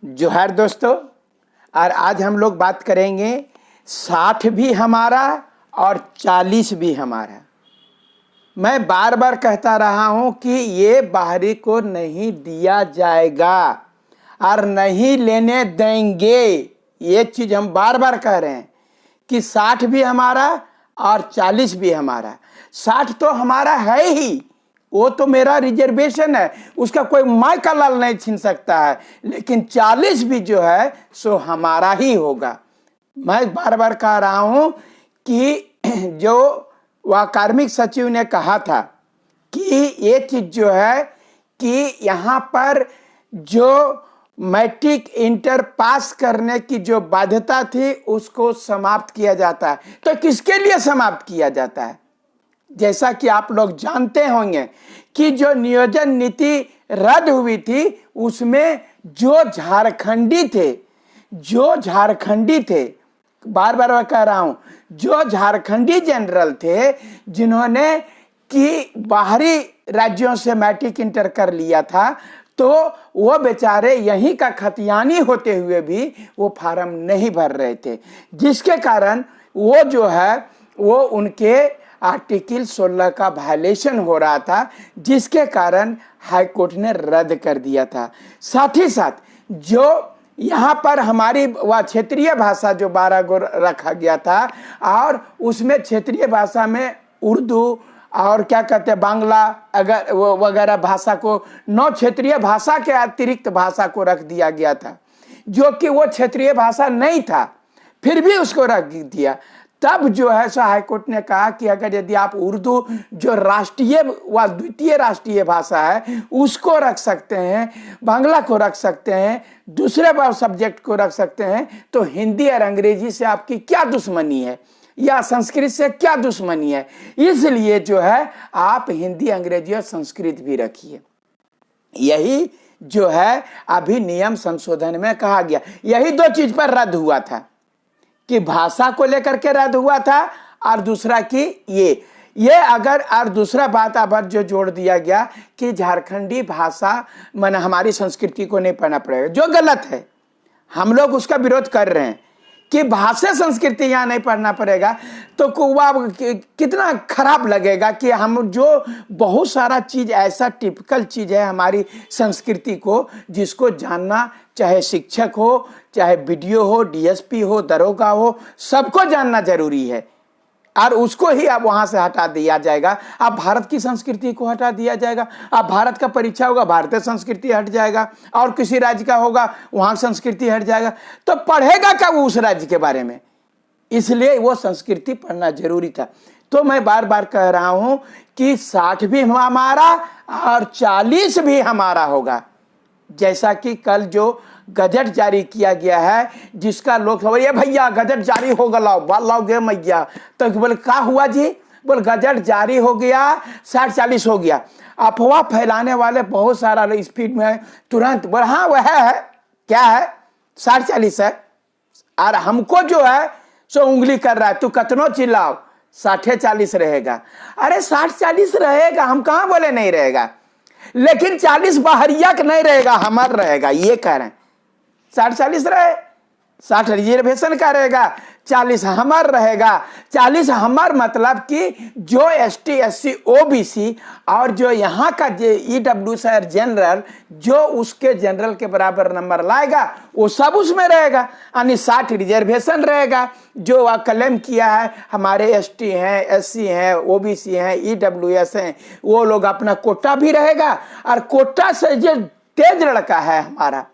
जोहार दोस्तों। और आज हम लोग बात करेंगे 60 भी हमारा और 40 भी हमारा। मैं बार बार कहता रहा हूं कि ये बाहरी को नहीं दिया जाएगा और नहीं लेने देंगे। ये चीज हम बार बार कह रहे हैं कि 60 भी हमारा और 40 भी हमारा। 60 तो हमारा है ही, वो तो मेरा रिजर्वेशन है, उसका कोई माय का लाल नहीं छीन सकता है। लेकिन 40 भी जो है सो हमारा ही होगा। मैं बार बार कह रहा हूं कि जो वह कार्मिक सचिव ने कहा था कि ये चीज जो है कि यहाँ पर जो मैट्रिक इंटर पास करने की जो बाध्यता थी उसको समाप्त किया जाता है। तो किसके लिए समाप्त किया जाता है? जैसा कि आप लोग जानते होंगे कि जो नियोजन नीति रद्द हुई थी उसमें जो झारखंडी थे, बार बार मैं कह रहा हूं, जो झारखंडी जनरल थे जिन्होंने कि बाहरी राज्यों से मैट्रिक इंटर कर लिया था, तो वो बेचारे यहीं का खतियानी होते हुए भी वो फार्म नहीं भर रहे थे, जिसके कारण वो जो है वो उनके आर्टिकल 16 का वायलेशन हो रहा था, जिसके कारण हाई कोर्ट ने रद्द कर दिया था। साथ ही साथ जो यहाँ पर हमारी वह क्षेत्रीय भाषा जो 12 गो रखा गया था और उसमें क्षेत्रीय भाषा में उर्दू और क्या कहते हैं बांग्ला अगर वो वगैरह भाषा को 9 क्षेत्रीय भाषा के अतिरिक्त भाषा को रख दिया गया था, जो कि वो क्षेत्रीय भाषा नहीं था, फिर भी उसको रख दिया। तब जो है सो हाई कोर्ट ने कहा कि अगर यदि आप उर्दू जो राष्ट्रीय व द्वितीय राष्ट्रीय भाषा है उसको रख सकते हैं, बांग्ला को रख सकते हैं, दूसरे सब्जेक्ट को रख सकते हैं, तो हिंदी और अंग्रेजी से आपकी क्या दुश्मनी है या संस्कृत से क्या दुश्मनी है? इसलिए जो है आप हिंदी, अंग्रेजी और संस्कृत भी रखिए। यही जो है अभी नियम संशोधन में कहा गया। यही 2 चीज पर रद्द हुआ था कि भाषा को लेकर के रद्द हुआ था और दूसरा कि ये अगर और दूसरा बात अब जो जोड़ दिया गया कि झारखंडी भाषा माने हमारी संस्कृति को नहीं पढ़ना पड़ेगा, जो गलत है। हम लोग उसका विरोध कर रहे हैं कि भाषा संस्कृति यहाँ नहीं पढ़ना पड़ेगा, तो कितना खराब लगेगा कि हम जो बहुत सारा चीज ऐसा टिपिकल चीज है हमारी संस्कृति को, जिसको जानना चाहे शिक्षक हो, चाहे बीडीओ हो, डीएसपी हो, दरोगा हो, सबको जानना जरूरी है। और उसको ही अब वहां से हटा दिया जाएगा। अब भारत की संस्कृति को हटा दिया जाएगा। अब भारत का परीक्षा होगा, भारतीय संस्कृति हट जाएगा, और किसी राज्य का होगा वहां संस्कृति हट जाएगा। तो पढ़ेगा क्या वो उस राज्य के बारे में? इसलिए वो संस्कृति पढ़ना जरूरी था। तो मैं बार बार कह रहा हूं कि 60 भी हमारा और 40 भी हमारा होगा। जैसा कि कल जो गजट जारी किया गया है, जिसका लोग ये भैया गजट जारी हो गया, लाओ गे मैया, तो बोले क्या हुआ जी? बोल गजट जारी हो गया, 60-40 हो गया। अफवाह फैलाने वाले बहुत सारा स्पीड में तुरंत बोल हाँ वह है, क्या है 60-40 है। और हमको जो है सो उंगली कर रहा है, तू कतनो चिल्लाओ 60-40 रहेगा। अरे 60-40 रहेगा, हम कहाँ बोले नहीं रहेगा, लेकिन 40 बाहरिया का नहीं रहेगा, हमार रहेगा। ये कह रहे हैं 60-40 रहे, 60 रिजर्वेशन का रहेगा, 40 हमार रहेगा। 40 हमार मतलब कि जो एसटी, एससी, ओबीसी और जो यहाँ का ईडब्ल्यूएस जनरल, जो उसके जनरल के बराबर नंबर लाएगा वो सब उसमें रहेगा। यानी 60 रिजर्वेशन रहेगा। जो क्लेम किया है हमारे एसटी हैं, एससी हैं, ओबीसी हैं, ईडब्ल्यूएस हैं, वो लोग अपना कोटा भी रहेगा। और कोटा से जो तेज लड़का है हमारा,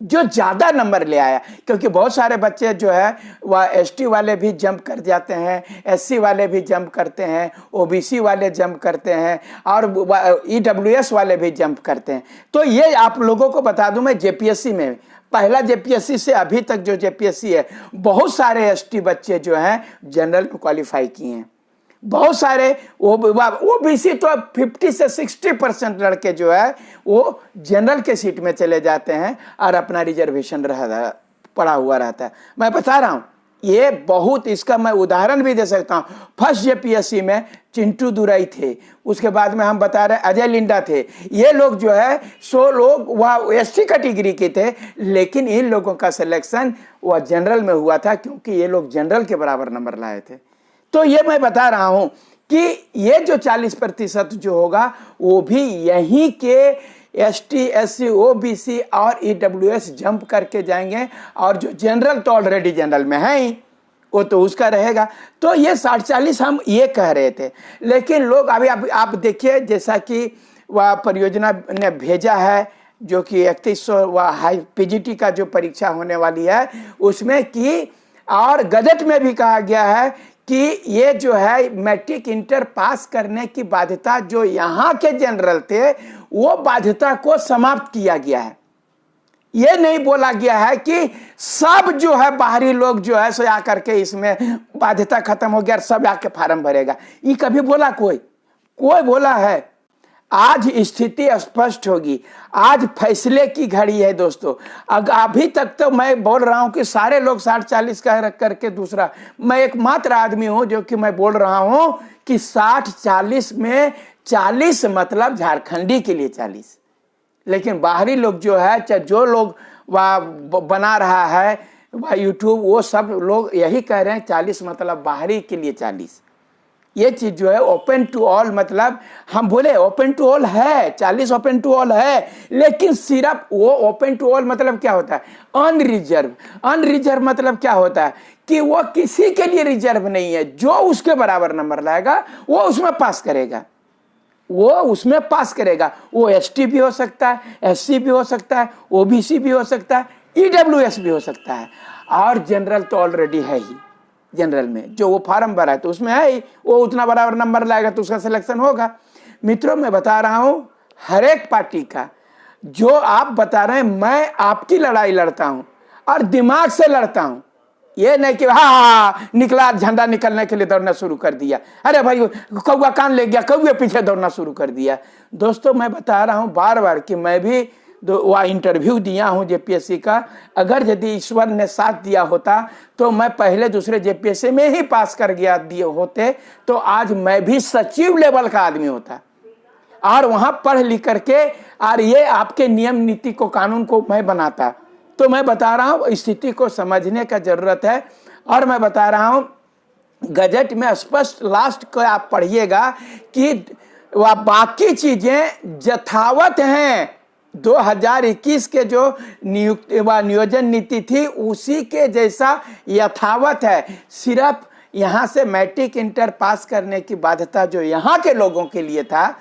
जो ज्यादा नंबर ले आया, क्योंकि बहुत सारे बच्चे जो है वह एसटी वाले भी जंप कर जाते हैं, एससी वाले भी जंप करते हैं, ओबीसी वाले जंप करते हैं और ईडब्ल्यूएस वाले भी जंप करते हैं। तो ये आप लोगों को बता दूं, मैं जेपीएससी में पहला जेपीएससी से अभी तक जो जेपीएससी है, बहुत सारे एसटी बच्चे जो हैं जनरल में क्वालिफाई किए हैं। बहुत सारे ओबीसी तो 50 से 60% लड़के जो है वो जनरल के सीट में चले जाते हैं और अपना रिजर्वेशन पड़ा हुआ रहता है। मैं बता रहा हूं ये बहुत, इसका मैं उदाहरण भी दे सकता हूँ। फर्स्ट जेपीएससी में चिंटू दुराई थे, उसके बाद में हम बता रहे अजय लिंडा थे। ये लोग जो है 100 लोग वह एसटी कैटेगरी के थे, लेकिन इन लोगों का सिलेक्शन वह जनरल में हुआ था, क्योंकि ये लोग जनरल के बराबर नंबर लाए थे। तो ये मैं बता रहा हूँ कि ये जो 40% जो होगा वो भी यहीं के एसटी, एससी, ओबीसी और ईडब्ल्यूएस जंप करके जाएंगे, और जो जनरल तो ऑलरेडी जनरल में है ही, वो तो उसका रहेगा। तो ये 60-40 हम ये कह रहे थे, लेकिन लोग अभी आप देखिए, जैसा कि वह परियोजना ने भेजा है, जो कि 3100 वह हाई पीजीटी का जो परीक्षा होने वाली है उसमें की, और गजट में भी कहा गया है कि ये जो है मैट्रिक इंटर पास करने की बाध्यता जो यहाँ के जनरल थे, वो बाध्यता को समाप्त किया गया है। ये नहीं बोला गया है कि सब जो है बाहरी लोग जो है सो आकर के इसमें बाध्यता खत्म हो गया और सब आके फार्म भरेगा, ये कभी बोला कोई बोला है? आज स्थिति स्पष्ट होगी, आज फैसले की घड़ी है दोस्तों। अभी तक तो मैं बोल रहा हूं कि सारे लोग 60-40 करके, दूसरा मैं एकमात्र आदमी हूं जो कि मैं बोल रहा हूं कि 60-40 में 40 मतलब झारखंडी के लिए 40, लेकिन बाहरी लोग जो है, चाहे जो लोग वह बना रहा है वह यूट्यूब, वो सब लोग यही कह रहे हैं 40 मतलब बाहरी के लिए 40। ये चीज जो है ओपन टू ऑल, मतलब हम बोले ओपन टू ऑल है, 40 ओपन टू ऑल है, लेकिन सिर्फ वो ओपन टू ऑल मतलब क्या होता है? अनरिजर्व मतलब क्या होता है कि वो किसी के लिए रिजर्व नहीं है, जो उसके बराबर नंबर लाएगा वो उसमें पास करेगा, वो एसटी भी हो सकता है, एससी भी हो सकता है, ओबीसी भी हो सकता है, ईडब्ल्यूएस भी हो सकता है, और जनरल तो ऑलरेडी है ही। जनरल में जो वो फॉर्म भरा है तो उसमें है ही, वो उतना बराबर नंबर लाएगा तो उसका सिलेक्शन होगा। मित्रों, मैं बता रहा हूं हर एक पार्टी का, जो आप बता रहे हैं, मैं आपकी लड़ाई लड़ता हूं और दिमाग से लड़ता हूं। ये नहीं कि हाँ निकला झंडा निकलने के लिए दौड़ना शुरू कर दिया, अरे भाई कौवा कान ले गया, कौवे पीछे दौड़ना शुरू कर दिया। दोस्तों, मैं बता रहा हूं बार बार कि मैं भी वह इंटरव्यू दिया हूं जेपीएससी का। अगर यदि ईश्वर ने साथ दिया होता तो मैं पहले दूसरे जेपीएससी में ही पास कर गया दिए होते, तो आज मैं भी सचिव लेवल का आदमी होता और वहां पढ़ लिख करके और ये आपके नियम नीति को, कानून को मैं बनाता। तो मैं बता रहा हूं स्थिति को समझने का जरूरत है। और मैं बता रहा हूं गजट में स्पष्ट लास्ट को आप पढ़िएगा कि वह बाकी चीजें यथावत हैं। 2021 के जो नियोजन नीति थी उसी के जैसा यथावत है। सिर्फ यहाँ से मैट्रिक इंटर पास करने की बाध्यता जो यहाँ के लोगों के लिए था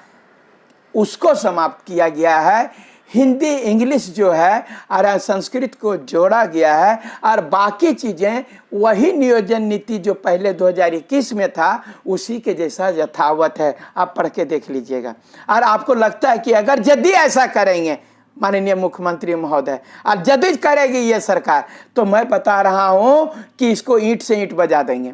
उसको समाप्त किया गया है। हिंदी इंग्लिश जो है और संस्कृत को जोड़ा गया है, और बाकी चीज़ें वही नियोजन नीति जो पहले 2021 में था उसी के जैसा यथावत है। आप पढ़ के देख लीजिएगा। और आपको लगता है कि अगर यदि ऐसा करेंगे माननीय मुख्यमंत्री महोदय और यदि करेगी ये सरकार, तो मैं बता रहा हूं कि इसको ईंट से ईंट बजा देंगे,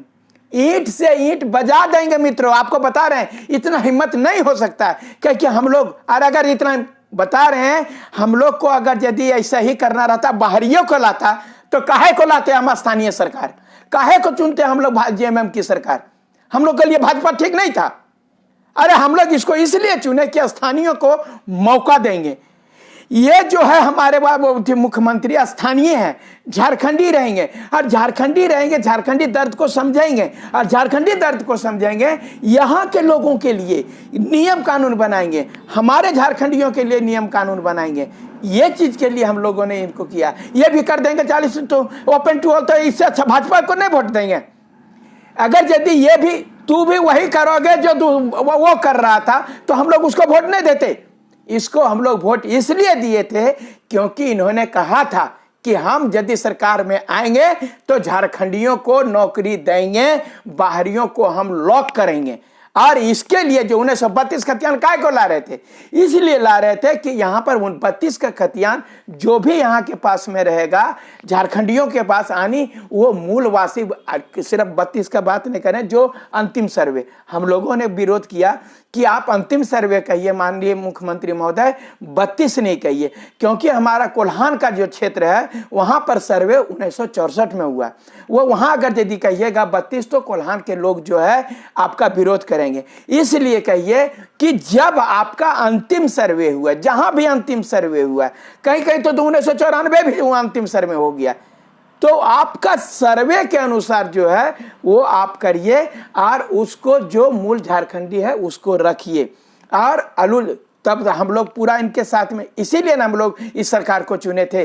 ईंट से ईंट बजा देंगे। मित्रों, आपको बता रहे हैं इतना हिम्मत नहीं हो सकता है, क्योंकि हम लोग, और अगर इतना बता रहे हैं, हम लोग को अगर यदि ऐसा ही करना रहता, बाहरियों को लाता, तो काहे को लाते हम स्थानीय सरकार, काहे को चुनते हम लोग जेएमएम की सरकार? हम लोग के लिए भाजपा ठीक नहीं था। अरे हम लोग इसको इसलिए चुने कि स्थानीयों को मौका देंगे। ये जो है हमारे मुख्यमंत्री स्थानीय हैं, झारखंडी रहेंगे, और झारखंडी रहेंगे, झारखंडी दर्द को समझेंगे, और झारखंडी दर्द को समझेंगे, यहाँ के लोगों के लिए नियम कानून बनाएंगे, हमारे झारखंडियों के लिए नियम कानून बनाएंगे। ये चीज के लिए हम लोगों ने इनको किया। ये भी कर देंगे 40 तो ओपन टू ऑल, तो इससे अच्छा भाजपा को नहीं वोट देंगे। अगर यदि ये भी तू भी वही करोगे जो वो कर रहा था, तो हम लोग उसको वोट नहीं देते। इसको हम लोग वोट इसलिए दिए थे क्योंकि इन्होंने कहा था कि हम यदि सरकार में आएंगे तो झारखंडियों को नौकरी देंगे, बाहरियों को हम लॉक करेंगे। और इसके लिए जो 1932 खतियान काय को ला रहे थे, इसलिए ला रहे थे कि यहाँ पर 32 का खतियान जो भी यहाँ के पास में रहेगा, झारखंडियों के पास आनी, वो मूलवासी, सिर्फ 32 का बात नहीं करें, जो अंतिम सर्वे हम लोगों ने विरोध किया कि आप अंतिम सर्वे कहिए माननीय मुख्यमंत्री महोदय, 32 नहीं कहिए, क्योंकि हमारा कोल्हान का जो क्षेत्र है वहां पर सर्वे 1964 में हुआ। वो वहां अगर यदि कहिएगा 32 तो कोल्हान के लोग जो है आपका विरोध करेंगे। इसलिए कहिए कि जब आपका अंतिम सर्वे हुआ, जहां भी अंतिम सर्वे हुआ, कहीं कहीं तो 1994 भी वो अंतिम सर्वे हो गया, तो आपका सर्वे के अनुसार जो है वो आप करिए और उसको जो मूल झारखंडी है उसको रखिए। और अलुल तब हम लोग पूरा इनके साथ में, इसीलिए ना हम लोग इस सरकार को चुने थे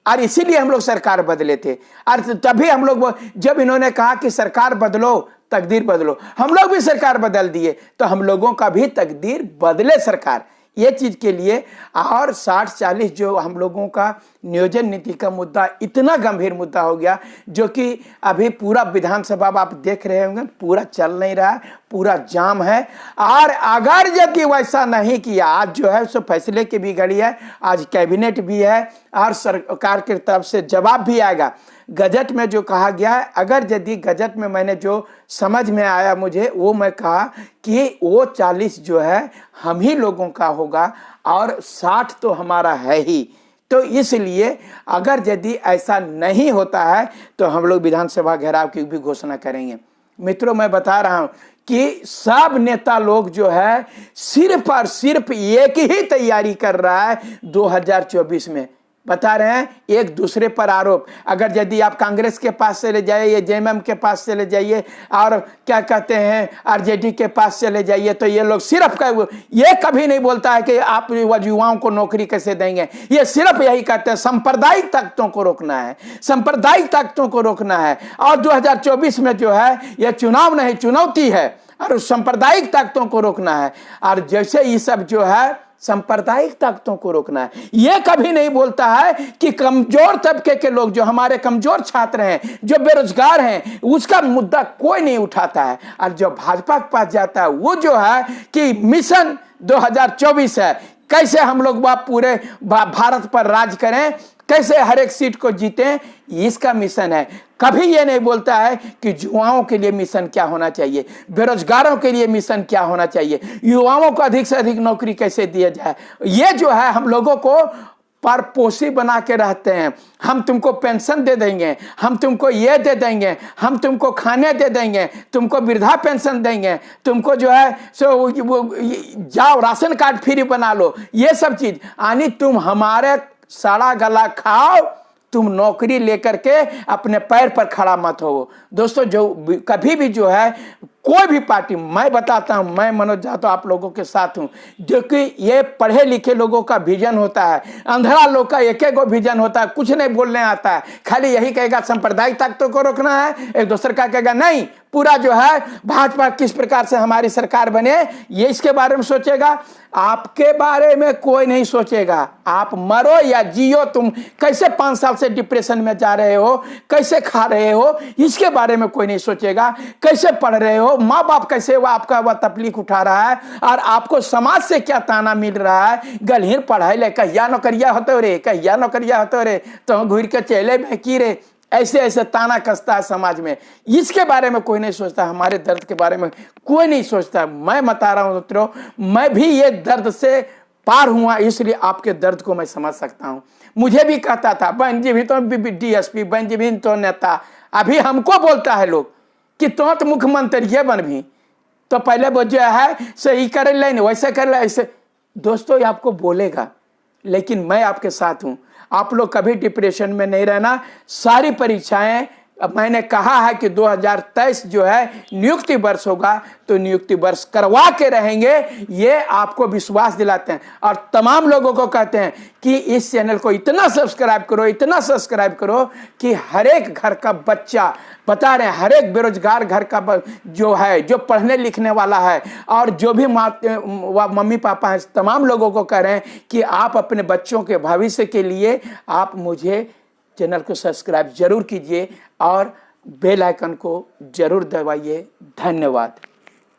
और इसीलिए हम लोग सरकार बदले थे। और तभी हम लोग, जब इन्होंने कहा कि सरकार बदलो तकदीर बदलो, हम लोग भी सरकार बदल दिए, तो हम लोगों का भी तकदीर बदले सरकार, ये चीज के लिए। और 60-40 जो हम लोगों का नियोजन नीति का मुद्दा इतना गंभीर मुद्दा हो गया, जो कि अभी पूरा विधानसभा आप देख रहे होंगे पूरा चल नहीं रहा है, पूरा जाम है। और अगर यदि वैसा नहीं किया, आज जो है सो फैसले की भी घड़ी है, आज कैबिनेट भी है और सरकार की तरफ से जवाब भी आएगा। गजट में जो कहा गया है, अगर यदि गजट में मैंने जो समझ में आया मुझे, वो मैं कहा कि वो 40 जो है हम ही लोगों का होगा और 60 तो हमारा है ही। तो इसलिए अगर यदि ऐसा नहीं होता है तो हम लोग विधानसभा घेराव की भी घोषणा करेंगे। मित्रों, मैं बता रहा हूं कि सब नेता लोग जो है सिर्फ और सिर्फ एक ही तैयारी कर रहा है 2024 में, बता रहे हैं एक दूसरे पर आरोप। अगर यदि आप कांग्रेस के पास चले जाइए, जेएमएम के पास चले जाइए और क्या कहते हैं आरजेडी के पास चले जाइए, तो ये लोग सिर्फ ये कभी नहीं बोलता है कि आप युवाओं को नौकरी कैसे देंगे। ये सिर्फ यही कहते हैं सांप्रदायिक ताकतों को रोकना है, सांप्रदायिक ताकतों को रोकना है। और 2024 में जो है यह चुनाव नहीं चुनौती है और सांप्रदायिक ताकतों को रोकना है। और जैसे ये सब जो है सांप्रदायिक ताकतों को रोकना है, ये कभी नहीं बोलता है कि कमजोर तबके के लोग, जो हमारे कमजोर छात्र हैं, जो बेरोजगार हैं, उसका मुद्दा कोई नहीं उठाता है। और जो भाजपा के पास जाता है वो जो है कि मिशन 2024 है, कैसे हम लोग पूरे भारत पर राज करें, कैसे हर एक सीट को जीतें, इसका मिशन है। कभी ये नहीं बोलता है कि युवाओं के लिए मिशन क्या होना चाहिए, बेरोजगारों के लिए मिशन क्या होना चाहिए, युवाओं को अधिक से अधिक नौकरी कैसे दिया जाए। ये जो है हम लोगों को परपोषी बना के रहते हैं। हम तुमको पेंशन दे देंगे, हम तुमको ये दे देंगे, हम तुमको खाने दे देंगे, तुमको वृद्धा पेंशन देंगे, तुमको जो है सो जाओ राशन कार्ड फ्री बना लो, ये सब चीज यानी तुम हमारे सड़ा गला खाओ, तुम नौकरी लेकर के अपने पैर पर खड़ा मत हो। दोस्तों, जो कभी भी जो है कोई भी पार्टी, मैं बताता हूं, मैं मनोज जादव आप लोगों के साथ हूं, जो कि ये पढ़े लिखे लोगों का विजन होता है, अंधड़ा लोग का एक एक विजन होता है, कुछ नहीं बोलने आता है, खाली यही कहेगा सांप्रदायिक ताकतों को रोकना है, एक दूसरे का कहेगा नहीं, पूरा जो है भाजपा किस प्रकार से हमारी सरकार बने ये इसके बारे में सोचेगा। आपके बारे में कोई नहीं सोचेगा, आप मरो या जियो, तुम कैसे 5 साल से डिप्रेशन में जा रहे हो, कैसे खा रहे हो, इसके बारे में कोई नहीं सोचेगा। कैसे पढ़ रहे हो, माँ बाप कैसे वो आपका वह तकलीफ उठा रहा है, और आपको समाज से क्या ताना मिल रहा है, गलहीर पढ़ाई ले, कहिया नौकरिया होते रे, कहिया नौकरिया होते रे, तो घूर के चेले में की रे, ऐसे ऐसे ताना कसता है समाज में, इसके बारे में कोई नहीं सोचता। हमारे दर्द के बारे में कोई नहीं सोचता। मैं बता रहा हूं मित्रों, मैं भी ये दर्द से पार हुआ, इसलिए आपके दर्द को मैं समझ सकता हूं। मुझे भी कहता था बन जी भी तो डीएसपी, बन जी भी तो नेता, अभी हमको बोलता है लोग कि तो मुख्यमंत्री ये बन भी, तो पहले वो जो है सही कर ले, वैसे कर ले, ऐसे। दोस्तों, ये आपको बोलेगा, लेकिन मैं आपके साथ हूं। आप लोग कभी डिप्रेशन में नहीं रहना। सारी परीक्षाएं, अब मैंने कहा है कि 2023 जो है नियुक्ति वर्ष होगा, तो नियुक्ति वर्ष करवा के रहेंगे, ये आपको विश्वास दिलाते हैं। और तमाम लोगों को कहते हैं कि इस चैनल को इतना सब्सक्राइब करो, इतना सब्सक्राइब करो कि हर एक घर का बच्चा, बता रहे हैं हर एक बेरोजगार घर का जो है, जो पढ़ने लिखने वाला है, और जो भी मम्मी पापा हैं, तमाम लोगों को कह रहे हैं कि आप अपने बच्चों के भविष्य के लिए आप मुझे चैनल को सब्सक्राइब जरूर कीजिए और बेल आइकन को जरूर दबाइए। धन्यवाद।